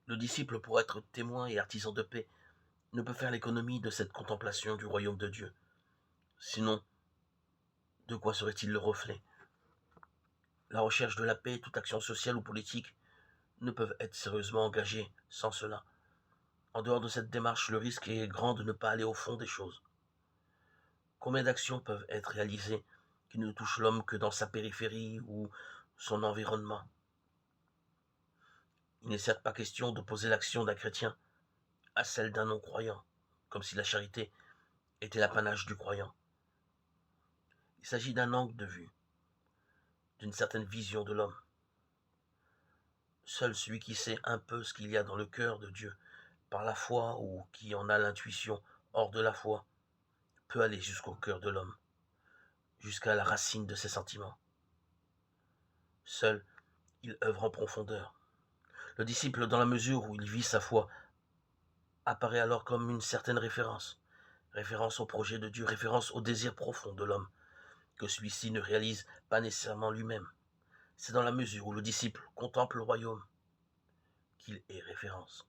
Le disciple, pour être témoin et artisan de paix, ne peut faire l'économie de cette contemplation du royaume de Dieu. Sinon, de quoi serait-il le reflet? La recherche de la paix, toute action sociale ou politique, ne peuvent être sérieusement engagées sans cela. En dehors de cette démarche, le risque est grand de ne pas aller au fond des choses. Combien d'actions peuvent être réalisées qui ne touchent l'homme que dans sa périphérie ou son environnement? Il n'est certes pas question d'opposer l'action d'un chrétien à celle d'un non-croyant, comme si la charité était l'apanage du croyant. Il s'agit d'un angle de vue, d'une certaine vision de l'homme. Seul celui qui sait un peu ce qu'il y a dans le cœur de Dieu par la foi ou qui en a l'intuition hors de la foi peut aller jusqu'au cœur de l'homme, jusqu'à la racine de ses sentiments. Seul, il œuvre en profondeur. Le disciple, dans la mesure où il vit sa foi, apparaît alors comme une certaine référence. Référence au projet de Dieu, référence au désir profond de l'homme, que celui-ci ne réalise pas nécessairement lui-même. C'est dans la mesure où le disciple contemple le royaume qu'il est référence.